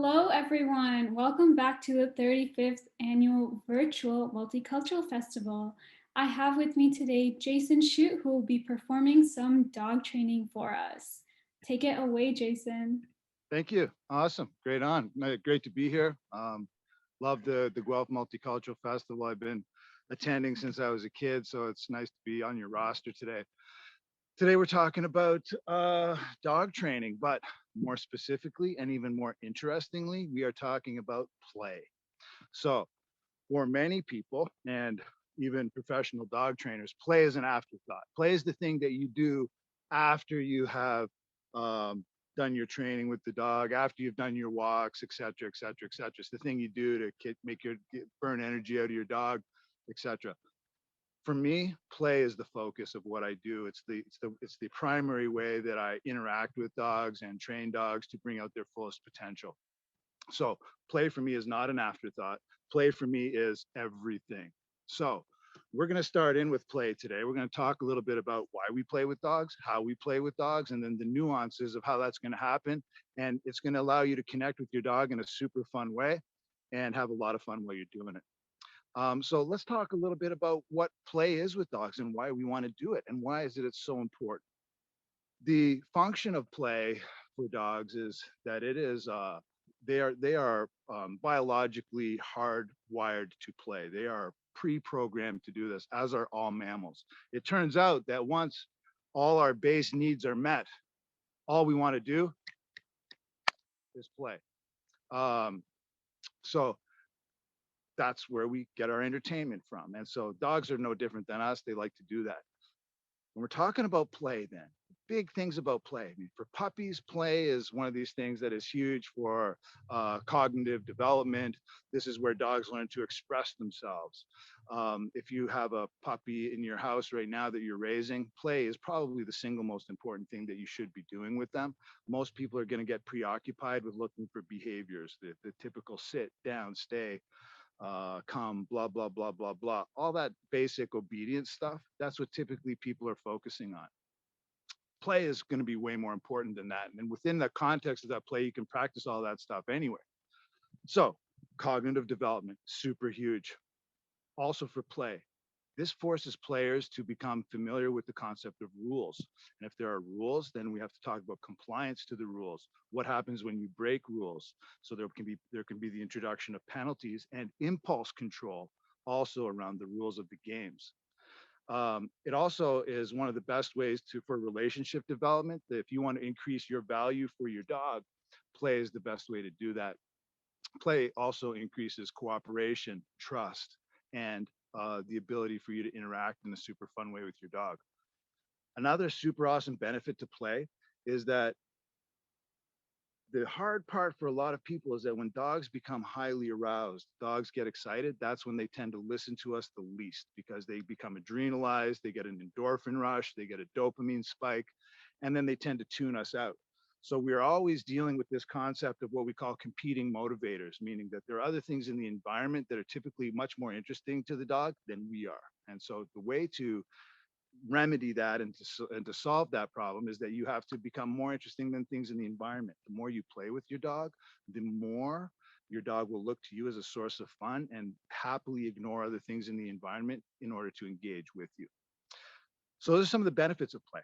Hello, everyone. Welcome back to the 35th Annual Virtual Multicultural Festival. I have with me today Jason Shute, who will be performing some dog training for us. Take it away, Jason. Thank you. Awesome. Great on. Great to be here. Love the Guelph Multicultural Festival. I've been attending since I was a kid, so it's nice to be on your roster today. Today we're talking about dog training, but more specifically and even more interestingly, we are talking about play. So for many people and even professional dog trainers, play is an afterthought. Play is the thing that you do after you have um, done your training with the dog, after you've done your walks, et cetera, et cetera, et cetera. It's the thing you do to make your burn energy out of your dog, et cetera. For me, play is the focus of what I do. It's the primary way that I interact with dogs and train dogs to bring out their fullest potential. So play for me is not an afterthought. Play for me is everything. So we're going to start in with play today. We're going to talk a little bit about why we play with dogs, how we play with dogs, and then the nuances of how that's going to happen. And it's going to allow you to connect with your dog in a super fun way and have a lot of fun while you're doing it. So let's talk a little bit about what play is with dogs and why we want to do it and why is it it's so important. The function of play for dogs is that it is they are biologically hardwired to play. They are pre-programmed to do this, as are all mammals. It turns out that once all our base needs are met, all we want to do is play. Um, so that's where we get our entertainment from. And so dogs are no different than us. They like to do that. When we're talking about play, then big things about play. I mean, for puppies, play is one of these things that is huge for cognitive development. This is where dogs learn to express themselves. If you have a puppy in your house right now that you're raising, play is probably the single most important thing that you should be doing with them. Most people are going to get preoccupied with looking for behaviors, the typical sit, down, stay, come, blah, blah, blah, blah, blah. All that basic obedience stuff, that's what typically people are focusing on. Play is going to be way more important than that. And within the context of that play, you can practice all that stuff anyway. So, cognitive development, super huge. Also for play, this forces players to become familiar with the concept of rules. And if there are rules, then we have to talk about compliance to the rules. What happens when you break rules? So there can be the introduction of penalties and impulse control also around the rules of the games. It also is one of the best ways for relationship development. That if you want to increase your value for your dog, play is the best way to do that. Play also increases cooperation, trust, and the ability for you to interact in a super fun way with your dog. Another super awesome benefit to play is that the hard part for a lot of people is that when dogs become highly aroused, dogs get excited. That's when they tend to listen to us the least because they become adrenalized, they get an endorphin rush, they get a dopamine spike, and then they tend to tune us out. So we're always dealing with this concept of what we call competing motivators, meaning that there are other things in the environment that are typically much more interesting to the dog than we are. And so the way to remedy that and to solve that problem is that you have to become more interesting than things in the environment. The more you play with your dog, the more your dog will look to you as a source of fun and happily ignore other things in the environment in order to engage with you. So those are some of the benefits of play.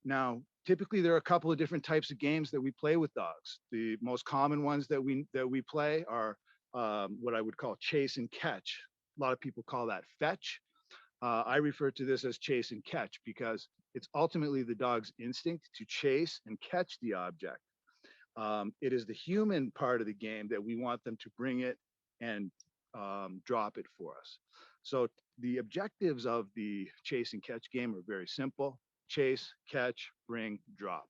Now, typically there are a couple of different types of games that we play with dogs. The most common ones that we play are what I would call chase and catch. A lot of people call that fetch. I refer to this as chase and catch because it's ultimately the dog's instinct to chase and catch the object. It is the human part of the game that we want them to bring it and drop it for us. So the objectives of the chase and catch game are very simple: chase, catch, bring, drop.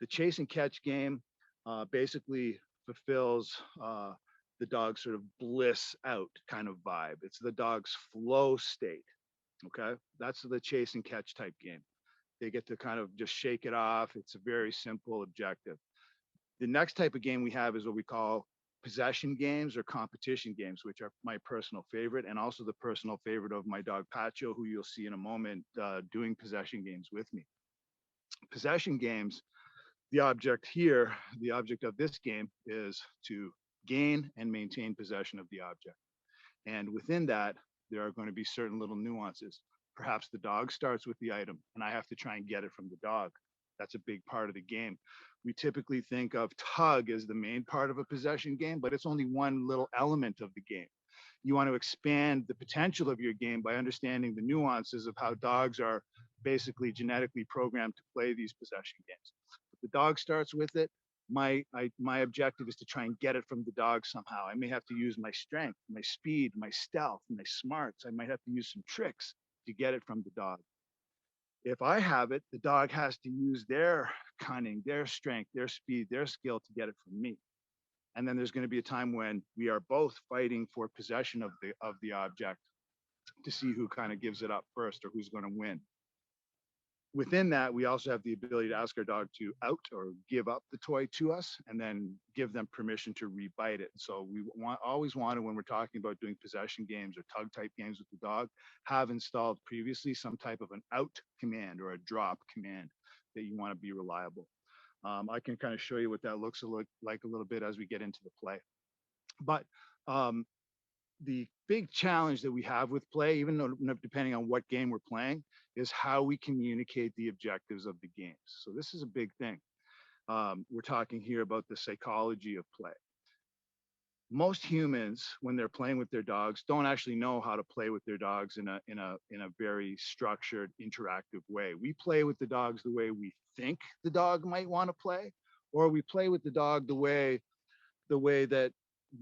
The chase and catch game basically fulfills the dog's sort of bliss out kind of vibe. It's the dog's flow state. Okay, that's the chase and catch type game. They get to kind of just shake it off. It's a very simple objective. The next type of game we have is what we call possession games or competition games, which are my personal favorite and also the personal favorite of my dog Pacho, who you'll see in a moment doing possession games with me. Possession games, The object here, the object of this game is to gain and maintain possession of the object. And within that, there are going to be certain little nuances. Perhaps the dog starts with the item and I have to try and get it from the dog. That's a big part of the game. We typically think of tug as the main part of a possession game, but it's only one little element of the game. You want to expand the potential of your game by understanding the nuances of how dogs are basically genetically programmed to play these possession games. If the dog starts with it, my objective is to try and get it from the dog somehow. I may have to use my strength, my speed, my stealth, my smarts. I might have to use some tricks to get it from the dog. If I have it, the dog has to use their cunning, their strength, their speed, their skill to get it from me. And then there's going to be a time when we are both fighting for possession of the object to see who kind of gives it up first or who's going to win. Within that, we also have the ability to ask our dog to out or give up the toy to us and then give them permission to rebite it. So we always wanted, when we're talking about doing possession games or tug type games with the dog, have installed previously some type of an out command or a drop command that you want to be reliable. I can kind of show you what that looks like a little bit as we get into the play. But the big challenge that we have with play, even though depending on what game we're playing, is how we communicate the objectives of the games. So this is a big thing. We're talking here about the psychology of play. Most humans, when they're playing with their dogs, don't actually know how to play with their dogs in a very structured, interactive way. We play with the dogs the way we think the dog might want to play, or we play with the dog the way that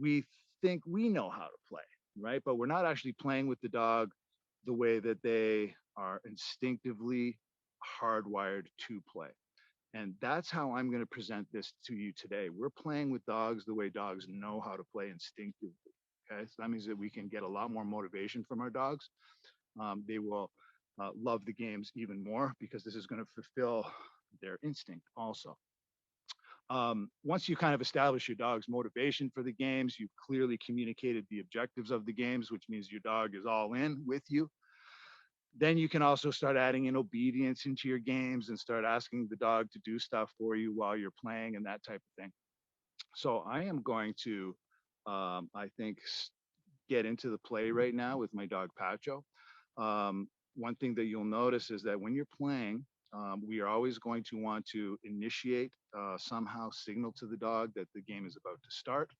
we think we know how to play, right? But we're not actually playing with the dog the way that they are instinctively hardwired to play. And that's how I'm going to present this to you today. We're playing with dogs the way dogs know how to play instinctively. Okay, so that means that we can get a lot more motivation from our dogs. They will love the games even more because this is going to fulfill their instinct also. Once you kind of establish your dog's motivation for the games, you've clearly communicated the objectives of the games, which means your dog is all in with you. Then you can also start adding in obedience into your games and start asking the dog to do stuff for you while you're playing and that type of thing. So I am going to, I think, get into the play right now with my dog Pacho. One thing that you'll notice is that when you're playing, we are always going to want to initiate, somehow signal to the dog that the game is about to start.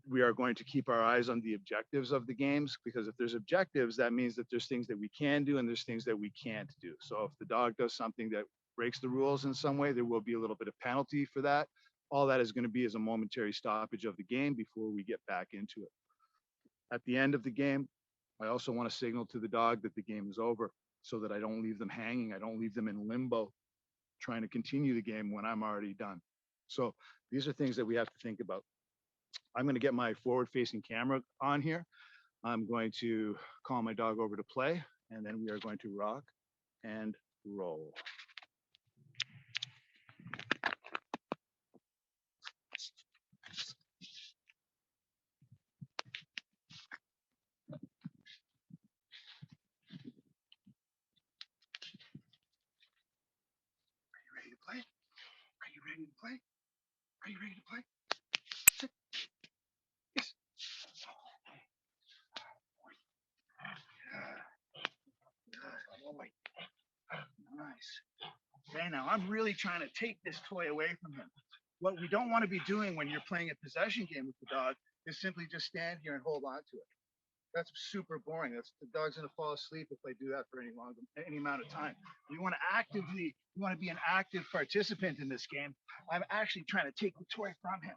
We are going to keep our eyes on the objectives of the games, because if there's objectives, that means that there's things that we can do and there's things that we can't do. So if the dog does something that breaks the rules in some way, there will be a little bit of penalty for that. All that is going to be is a momentary stoppage of the game before we get back into it. At the end of the game, I also want to signal to the dog that the game is over so that I don't leave them hanging. I don't leave them in limbo trying to continue the game when I'm already done. So these are things that we have to think about. I'm going to get my forward facing camera on here. I'm going to call my dog over to play, and then we are going to rock and roll. Are you ready to play? Are you ready to play? Are you ready to play? Sit. Yes. Good boy. Nice. Okay, now I'm really trying to take this toy away from him. What we don't want to be doing when you're playing a possession game with the dog is simply just stand here and hold on to it. That's super boring. The dog's gonna fall asleep if I do that for any amount of time. We want to be an active participant in this game. I'm actually trying to take the toy from him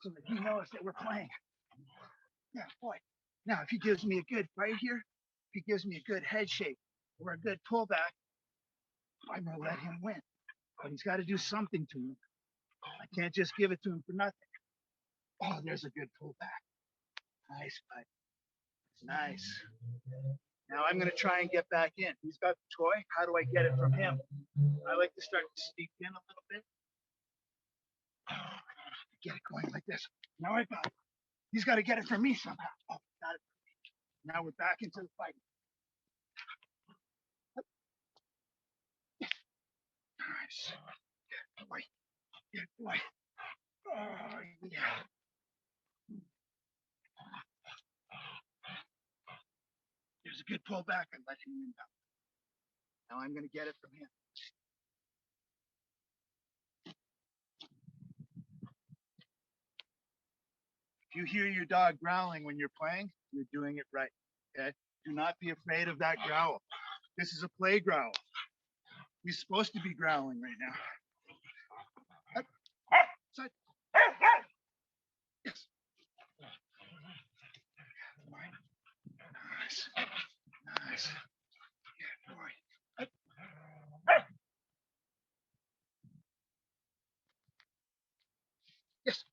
so that he knows that we're playing. Yeah, boy. Now, if he gives me a good right here, if he gives me a good head shake or a good pullback, I'm gonna let him win. But he's got to do something to me. I can't just give it to him for nothing. Oh, there's a good pullback. Nice, bud. Nice. Now I'm going to try and get back in. He's got the toy. How do I get it from him? I like to start to sneak in a little bit. Get it going like this. Now I got it. He's got to get it from me somehow. Oh, got it. Now we're back into the fight. Nice. Boy, Good boy. Oh, yeah. There's a good pull back and let him in now. Now I'm going to get it from him. If you hear your dog growling when you're playing, you're doing it right. Okay? Do not be afraid of that growl. This is a play growl. He's supposed to be growling right now. Up, side. Yes. Nice. Nice. Yeah, boy. Up. Yes.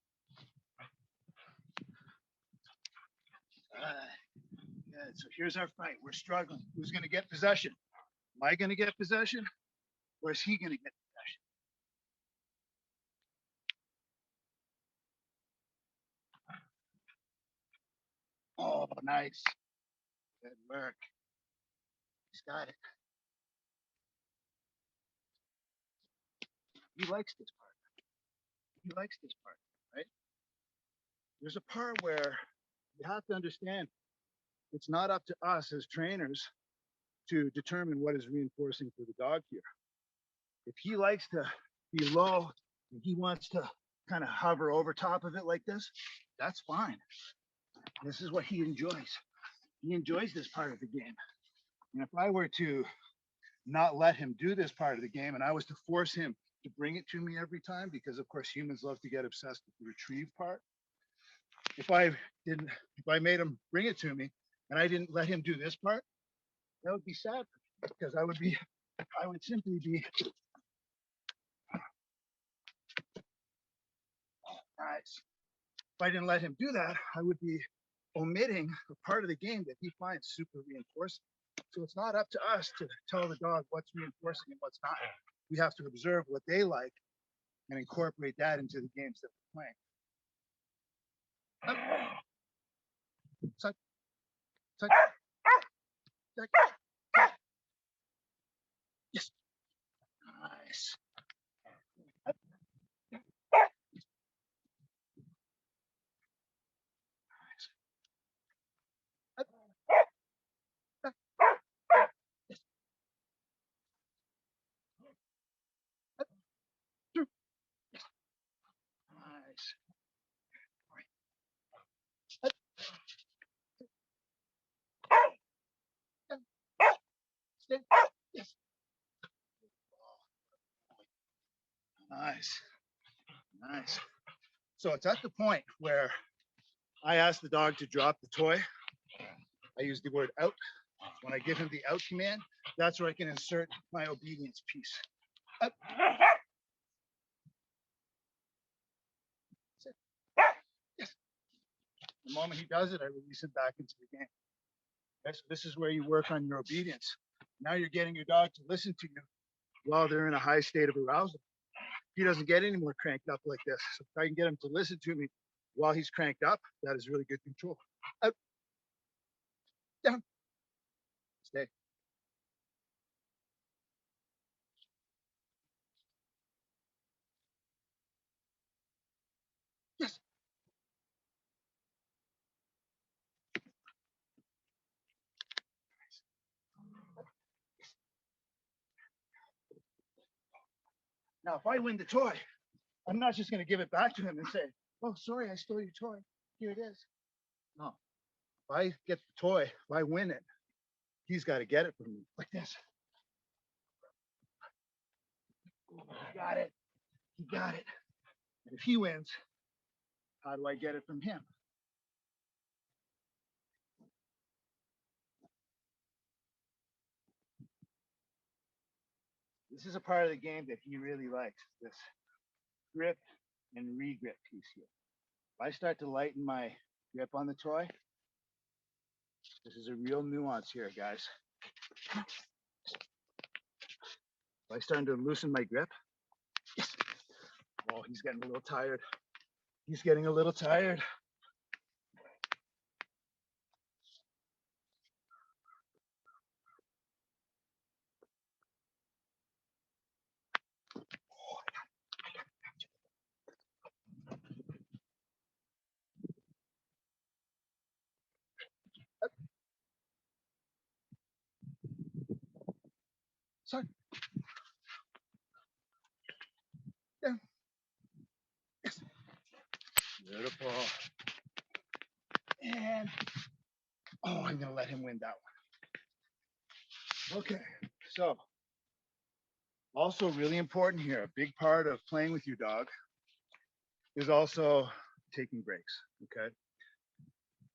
Good. So here's our fight. We're struggling. Who's going to get possession? Am I going to get possession? Or is he going to get possession? Oh, nice. Good work. He's got it. He likes this part. He likes this part, right? There's a part where you have to understand it's not up to us as trainers to determine what is reinforcing for the dog here. If he likes to be low and he wants to kind of hover over top of it like this, that's fine. This is what he enjoys. He enjoys this part of the game. And if I were to not let him do this part of the game and I was to force him to bring it to me every time, because of course humans love to get obsessed with the retrieve part. If I made him bring it to me and I didn't let him do this part, that would be sad because I would simply be nice. If I didn't let him do that, I would be omitting a part of the game that he finds super reinforcing. So it's not up to us to tell the dog what's reinforcing and what's not. We have to observe what they like and incorporate that into the games that we're playing. Up. Side, side, side, side. Yes. Nice. Up. Nice. Up. Back. Yes. Up. Through. Yes. Nice. Up. Down. Stay. Yes. Nice. Nice. So it's at the point where I ask the dog to drop the toy. I use the word out. When I give him the out command, that's where I can insert my obedience piece. Up. Sit. Yes. The moment he does it, I release him back into the game. Okay, so this is where you work on your obedience. Now you're getting your dog to listen to you while they're in a high state of arousal. He doesn't get any more cranked up like this. So if I can get him to listen to me while he's cranked up, that is really good control. Up, down, stay. Yes. Now, if I win the toy, I'm not just going to give it back to him and say, oh, sorry, I stole your toy. Here it is. No. If I get the toy, if I win it, he's got to get it from me like this. He got it. He got it. And if he wins, how do I get it from him? This is a part of the game that he really likes, this grip and re-grip piece here. If I start to lighten my grip on the toy, this is a real nuance here, guys. If I start to loosen my grip, yes. Oh, he's getting a little tired. He's getting a little tired. Sorry. Down. Yes. Beautiful. And oh, I'm gonna let him win that one. Okay. So also really important here, a big part of playing with your dog is also taking breaks. Okay.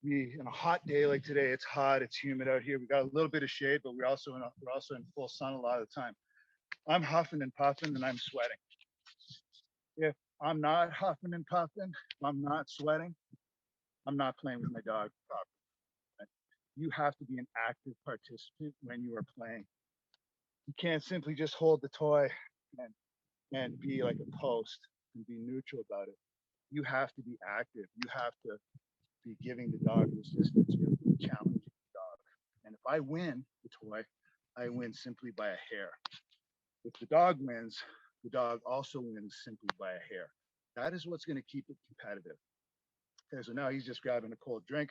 We in a hot day like today, it's hot, it's humid out here. We got a little bit of shade, but we're also in full sun a lot of the time. I'm huffing and puffing and I'm sweating. If I'm not huffing and puffing, if I'm not sweating, I'm not playing with my dog properly. Right? You have to be an active participant when you are playing. You can't simply just hold the toy and be like a post and be neutral about it. You have to be active. You have to be giving the dog resistance. You have to be challenging the dog. And if I win the toy, I win simply by a hair. If the dog wins, the dog also wins simply by a hair. That is what's going to keep it competitive. Okay, so now he's just grabbing a cold drink.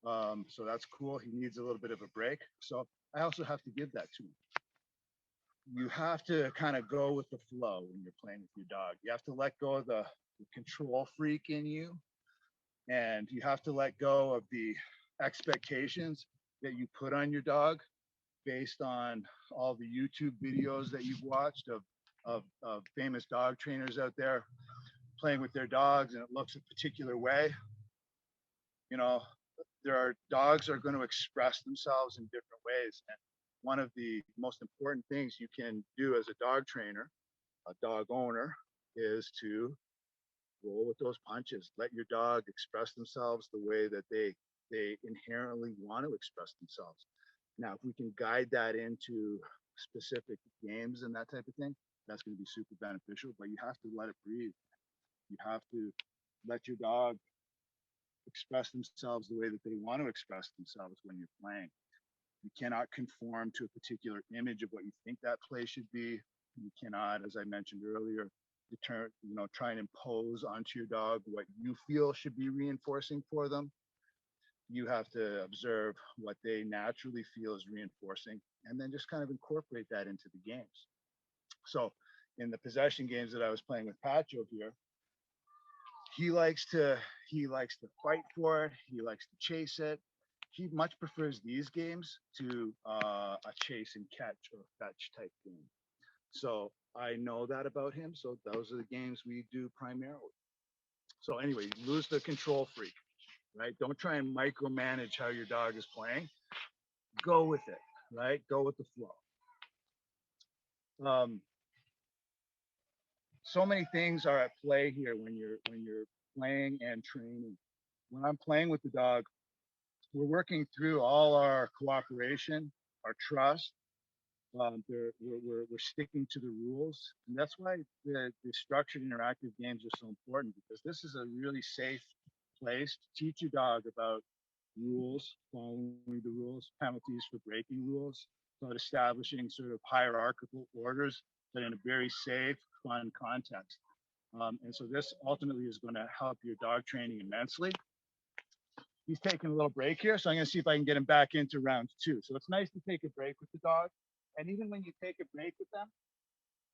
So that's cool. He needs a little bit of a break. So I also have to give that to him. You have to kind of go with the flow when you're playing with your dog. You have to let go of the control freak in you, and you have to let go of the expectations that you put on your dog based on all the YouTube videos that you've watched of famous dog trainers out there playing with their dogs, and it looks a particular way. You know, there are dogs are going to express themselves in different ways, and one of the most important things you can do as a dog trainer, a dog owner, is to roll with those punches. Let your dog express themselves the way that they inherently want to express themselves. Now, if we can guide that into specific games and that type of thing, that's going to be super beneficial. But you have to let it breathe. You have to let your dog express themselves the way that they want to express themselves when you're playing. You cannot conform to a particular image of what you think that play should be. You cannot, as I mentioned earlier, try and impose onto your dog what you feel should be reinforcing for them. You have to observe what they naturally feel is reinforcing and then just kind of incorporate that into the games. So in the possession games that I was playing with Pacho here, he likes to fight for it. He likes to chase it. He much prefers these games to a chase and catch or fetch type game. So I know that about him. So those are the games we do primarily. So anyway, lose the control freak, right? Don't try and micromanage how your dog is playing. Go with it, right? Go with the flow. So many things are at play here when you're playing and training. When I'm playing with the dog, we're working through all our cooperation, our trust. We're sticking to the rules, and that's why the structured interactive games are so important, because this is a really safe place to teach your dog about rules, following the rules, penalties for breaking rules, about establishing sort of hierarchical orders, but in a very safe, fun context. And so this ultimately is going to help your dog training immensely. He's taking a little break here, so I'm going to see if I can get him back into round 2. So it's nice to take a break with the dog. And even when you take a break with them,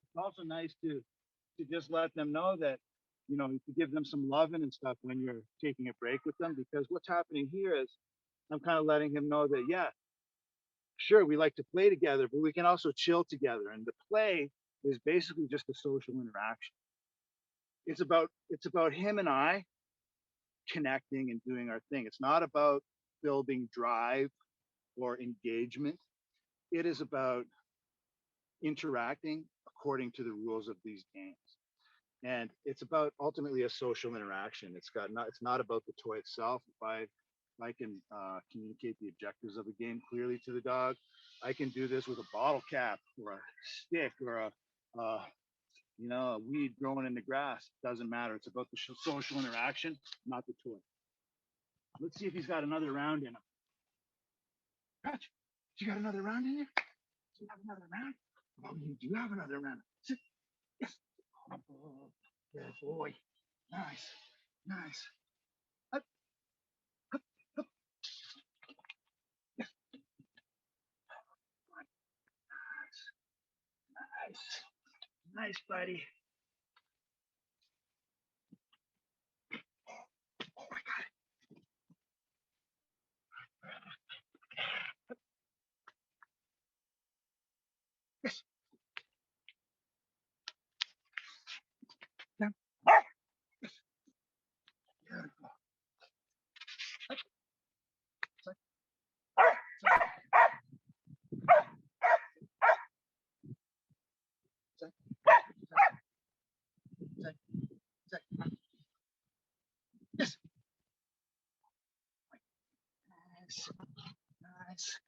it's also nice to just let them know that, to give them some loving and stuff when you're taking a break with them, because what's happening here is I'm kind of letting him know that, yeah, sure, we like to play together, but we can also chill together. And the play is basically just a social interaction. It's about him and I connecting and doing our thing. It's not about building drive or engagement. It is about interacting according to the rules of these games. And it's about ultimately a social interaction. It's not about the toy itself. If I can communicate the objectives of the game clearly to the dog, I can do this with a bottle cap or a stick or a weed growing in the grass. It doesn't matter. It's about the social interaction, not the toy. Let's see if he's got another round in him. Patch, you got another round in you? Do you have another round? Oh, you do have another round. Sit. Yes. Oh, good boy. Nice. Nice. Up, up, up. Yes. Nice. Nice, buddy. Oh my God. Yes. Down. Yes. Beautiful. Up. Side. Side. Side. Side. Side. Yes. Nice. Nice.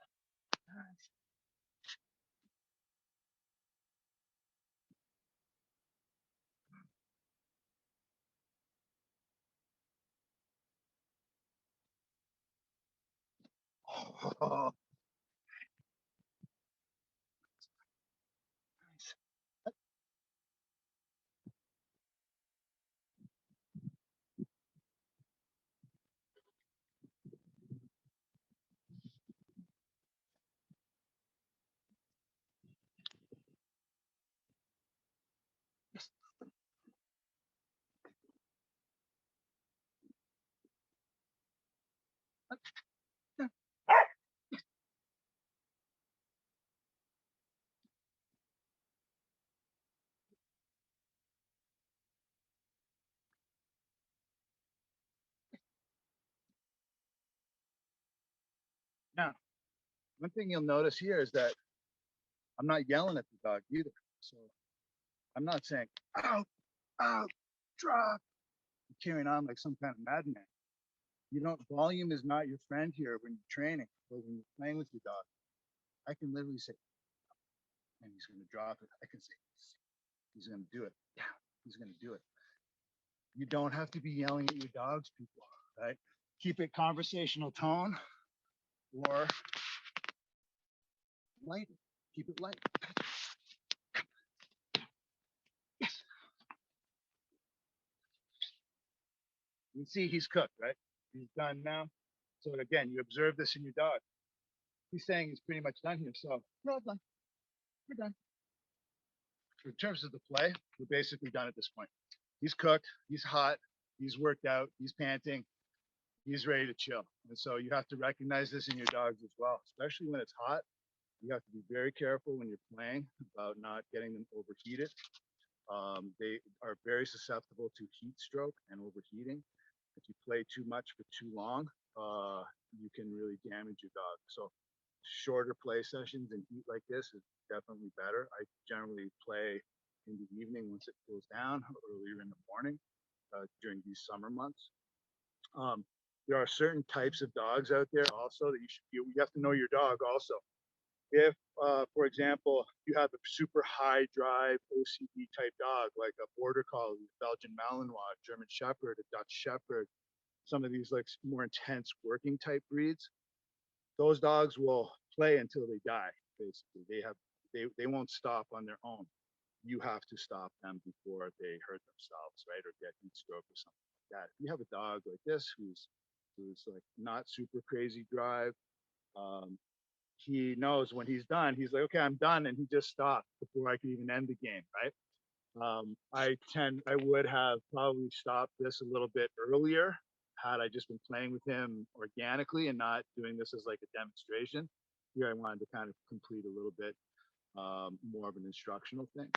Nice. Oh, nice. Yes. Up. Down. Now, one thing you'll notice here is that I'm not yelling at the dog either. So I'm not saying, out, out, drop, and carrying on like some kind of madman. You don't, volume is not your friend here when you're training or when you're playing with your dog. I can literally say, and he's going to drop it. I can say, he's going to do it. Yeah, he's going to do it. You don't have to be yelling at your dogs, people, right? Keep it conversational tone or light. Keep it light. Yes. You can see he's cooked, right? He's done now. So again, you observe this in your dog. He's saying he's pretty much done here. So we're all done. We're done. In terms of the play, we're basically done at this point. He's cooked. He's hot. He's worked out. He's panting. He's ready to chill. And so you have to recognize this in your dogs as well, especially when it's hot. You have to be very careful when you're playing about not getting them overheated. They are very susceptible to heat stroke and overheating. If you play too much for too long, you can really damage your dog. So shorter play sessions in heat like this is definitely better. I generally play in the evening once it cools down, or earlier in the morning during these summer months. Um, there are certain types of dogs out there also that you have to know your dog also. If, for example, you have a super high drive OCD type dog, like a border collie, Belgian Malinois, German Shepherd, a Dutch Shepherd, some of these like more intense working type breeds, those dogs will play until they die. Basically, they won't stop on their own. You have to stop them before they hurt themselves, right, or get heat stroke or something like that. If you have a dog like this who's like not super crazy drive, um, he knows when he's done, he's like, okay, I'm done, and he just stopped before I could even end the game, right? I would have probably stopped this a little bit earlier had I just been playing with him organically and not doing this as like a demonstration. Here I wanted to kind of complete a little bit more of an instructional thing.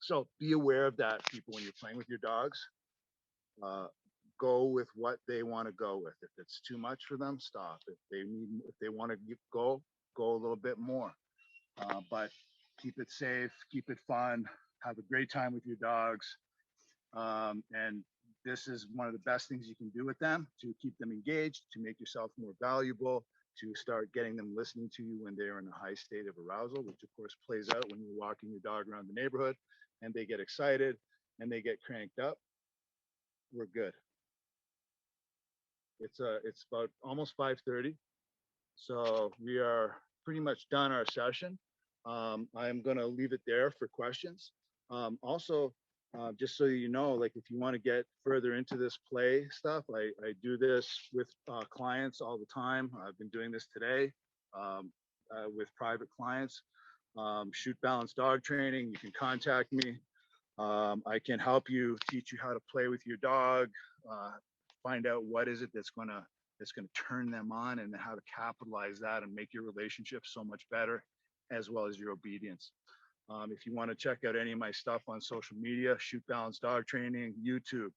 So be aware of that, people, when you're playing with your dogs. Uh, go with what they want to go with. If it's too much for them, stop. If they want to go a little bit more. But keep it safe, keep it fun, have a great time with your dogs. And this is one of the best things you can do with them to keep them engaged, to make yourself more valuable, to start getting them listening to you when they're in a high state of arousal, which of course plays out when you're walking your dog around the neighborhood and they get excited and they get cranked up. We're good. It's about almost 5:30, so we are pretty much done our session. I'm going to leave it there for questions. Also, just so you know, like if you want to get further into this play stuff, I do this with clients all the time. I've been doing this today with private clients. Shoot balance dog training. You can contact me. I can help you, teach you how to play with your dog, uh, find out what is it that's gonna turn them on, and how to capitalize that and make your relationship so much better, as well as your obedience. If you want to check out any of my stuff on social media, Shoot Balance Dog Training, YouTube,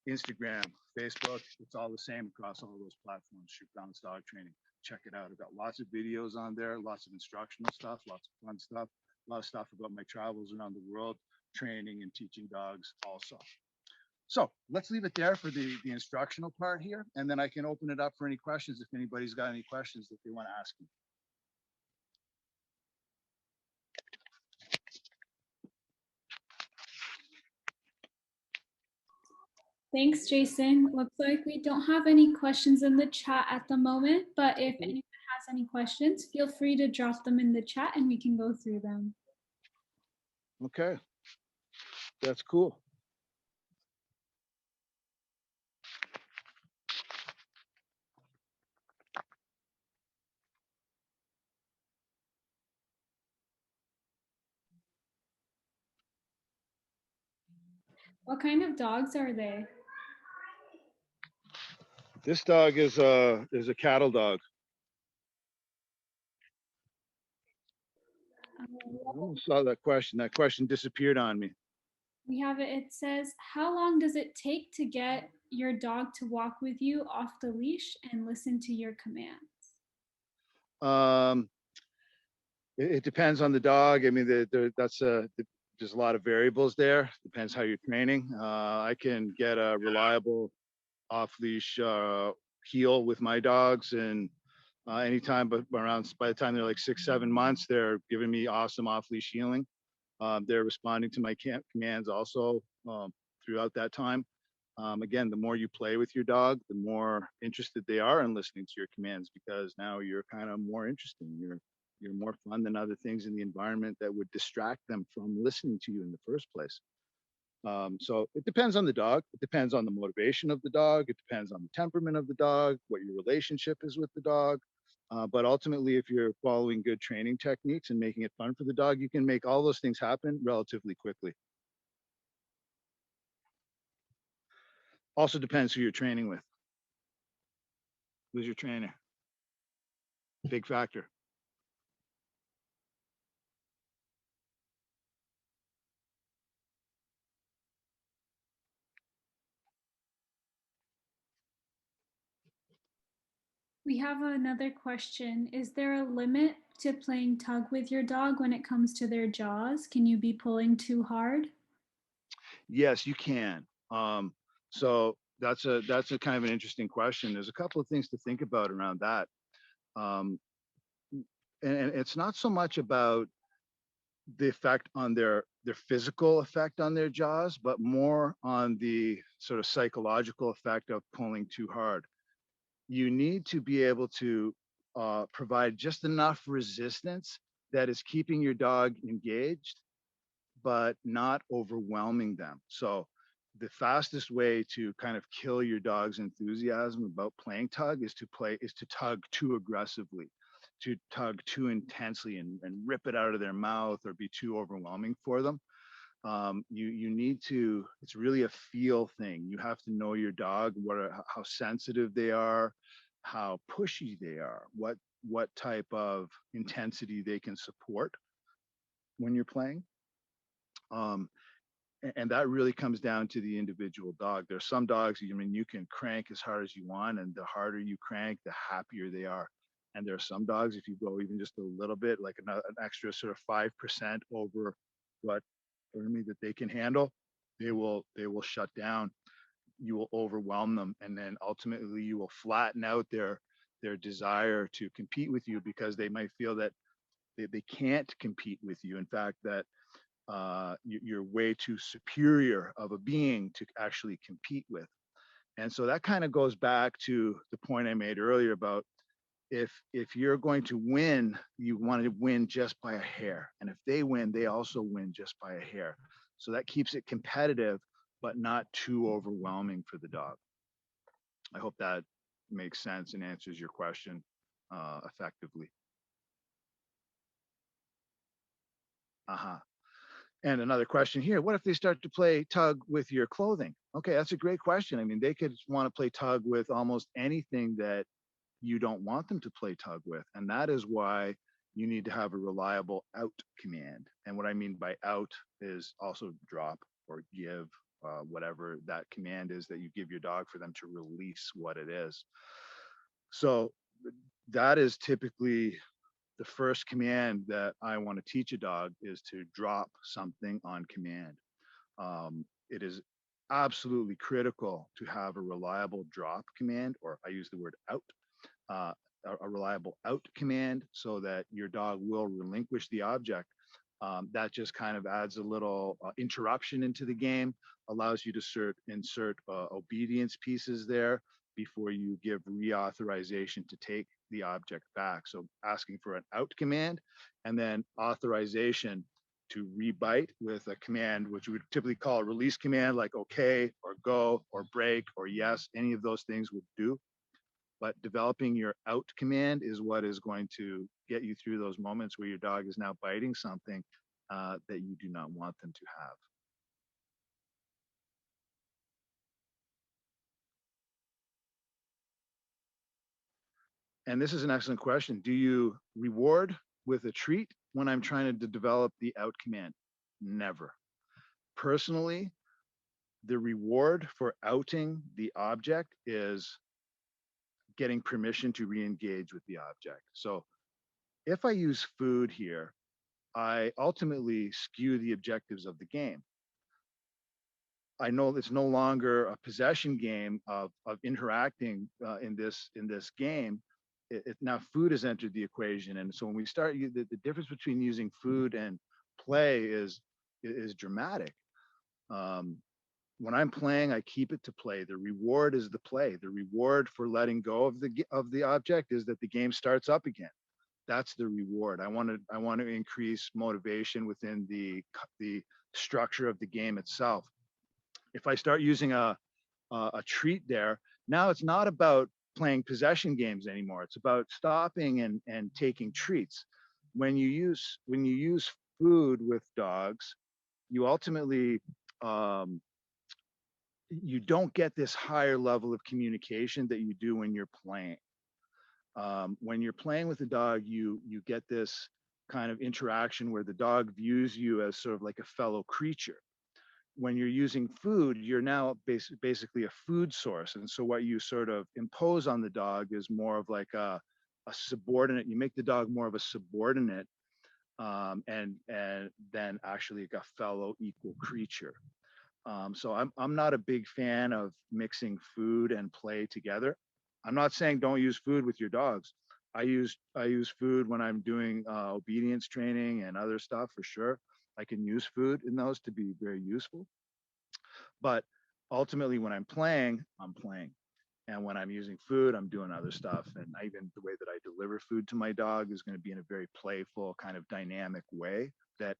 Instagram, Facebook, it's all the same across all those platforms. Shoot Balance Dog Training. Check it out. I've got lots of videos on there, lots of instructional stuff, lots of fun stuff, a lot of stuff about my travels around the world, training and teaching dogs also. So let's leave it there for the instructional part here, and then I can open it up for any questions if anybody's got any questions that they want to ask me. Thanks, Jason. Looks like we don't have any questions in the chat at the moment, but if anyone has any questions, feel free to drop them in the chat and we can go through them. Okay, that's cool. What kind of dogs are they? This dog is a cattle dog. I almost saw that question. That question disappeared on me. We have it. It says, how long does it take to get your dog to walk with you off the leash and listen to your commands? Um, it depends on the dog. I mean, there's a lot of variables there. Depends how you're training. I can get a reliable off leash heel with my dogs, and anytime, but around by the time they're like 6, 7 months, they're giving me awesome off leash healing. They're responding to my commands also throughout that time. Again, the more you play with your dog, the more interested they are in listening to your commands, because now you're kind of more interesting. You're more fun than other things in the environment that would distract them from listening to you in the first place. So it depends on the dog. It depends on the motivation of the dog. It depends on the temperament of the dog, what your relationship is with the dog. But ultimately, if you're following good training techniques and making it fun for the dog, you can make all those things happen relatively quickly. Also depends who you're training with. Who's your trainer? Big factor. We have another question. Is there a limit to playing tug with your dog when it comes to their jaws? Can you be pulling too hard? Yes, you can. So that's a kind of an interesting question. There's a couple of things to think about around that. Um, and it's not so much about the effect on their physical effect on their jaws, but more on the sort of psychological effect of pulling too hard. You need to be able to provide just enough resistance that is keeping your dog engaged, but not overwhelming them. So the fastest way to kind of kill your dog's enthusiasm about playing tug is to tug too aggressively, to tug too intensely and rip it out of their mouth or be too overwhelming for them. You need to, it's really a feel thing. You have to know your dog, how sensitive they are, how pushy they are, what type of intensity they can support when you're playing. Um, and that really comes down to the individual dog. There's some dogs, I mean, you can crank as hard as you want, and the harder you crank, the happier they are. And there are some dogs, if you go even just a little bit, like an extra sort of 5% over what that they can handle, they will shut down. You will overwhelm them, and then ultimately you will flatten out their desire to compete with you, because they might feel that they can't compete with you. In fact, that you're way too superior of a being to actually compete with. And so that kind of goes back to the point I made earlier about, if you're going to win, you want to win just by a hair. And if they win, they also win just by a hair. So that keeps it competitive, but not too overwhelming for the dog. I hope that makes sense and answers your question effectively. Uh-huh. And another question here, what if they start to play tug with your clothing? Okay, that's a great question. I mean, they could want to play tug with almost anything that you don't want them to play tug with. And that is why you need to have a reliable out command. And what I mean by out is also drop or give, whatever that command is that you give your dog for them to release what it is. So that is typically the first command that I want to teach a dog is to drop something on command. It is absolutely critical to have a reliable drop command, or I use the word out, uh, a reliable out command so that your dog will relinquish the object. That just kind of adds a little interruption into the game, allows you to insert obedience pieces there before you give reauthorization to take the object back. So asking for an out command and then authorization to rebite with a command, which we would typically call a release command, like okay, or go, or break, or yes. Any of those things would do. But developing your out command is what is going to get you through those moments where your dog is now biting something that you do not want them to have. And this is an excellent question. Do you reward with a treat when I'm trying to develop the out command? Never. Personally, the reward for outing the object is getting permission to re-engage with the object. So if I use food here, I ultimately skew the objectives of the game. I know it's no longer a possession game of interacting in this game. Now food has entered the equation, and so when we start, the difference between using food and play is dramatic. Um, when I'm playing, I keep it to play. The reward is the play. The reward for letting go of the object is that the game starts up again. That's the reward. I want to increase motivation within the structure of the game itself. If I start using a treat there, now it's not about playing possession games anymore. It's about stopping and taking treats. When you use food with dogs, you ultimately um, you don't get this higher level of communication that you do when you're playing. When you're playing with a dog, you get this kind of interaction where the dog views you as sort of like a fellow creature. When you're using food, you're now basically a food source. And so what you sort of impose on the dog is more of like a subordinate. You make the dog more of a subordinate, and then actually like a fellow equal creature. So I'm not a big fan of mixing food and play together. I'm not saying don't use food with your dogs. I use food when I'm doing obedience training and other stuff for sure. I can use food in those to be very useful. But ultimately, when I'm playing. And when I'm using food, I'm doing other stuff. And even the way that I deliver food to my dog is going to be in a very playful, kind of dynamic way that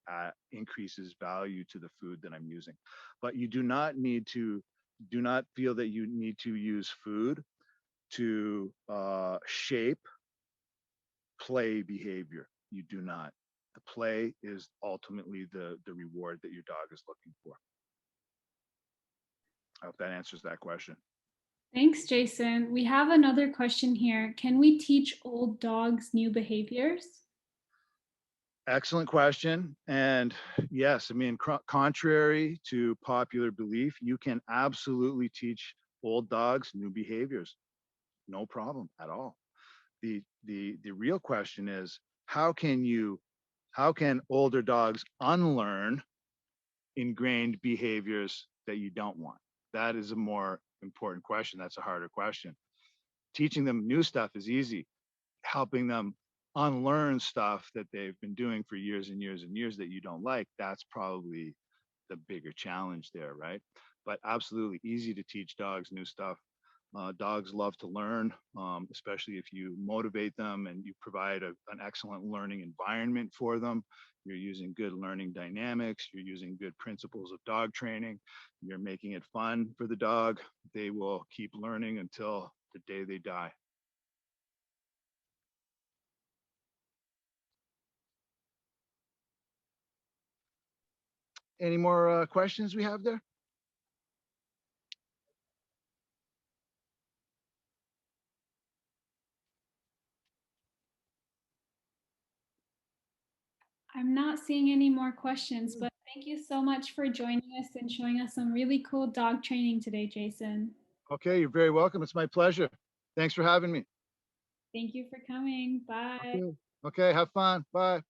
increases value to the food that I'm using. But you do not feel that you need to use food to shape play behavior. You do not. The play is ultimately the reward that your dog is looking for. I hope that answers that question. Thanks, Jason. We have another question here. Can we teach old dogs new behaviors? Excellent question. And yes, I mean, contrary to popular belief, you can absolutely teach old dogs new behaviors. No problem at all. The real question is how can older dogs unlearn ingrained behaviors that you don't want? That is a more important question. That's a harder question. Teaching them new stuff is easy. Helping them unlearn stuff that they've been doing for years and years and years that you don't like, that's probably the bigger challenge there, right? But absolutely easy to teach dogs new stuff. Dogs love to learn, especially if you motivate them and you provide an excellent learning environment for them. You're using good learning dynamics, you're using good principles of dog training, you're making it fun for the dog. They will keep learning until the day they die. Any more questions we have there? I'm not seeing any more questions, but thank you so much for joining us and showing us some really cool dog training today, Jason. Okay, you're very welcome. It's my pleasure. Thanks for having me. Thank you for coming. Bye. Okay. Okay, have fun. Bye.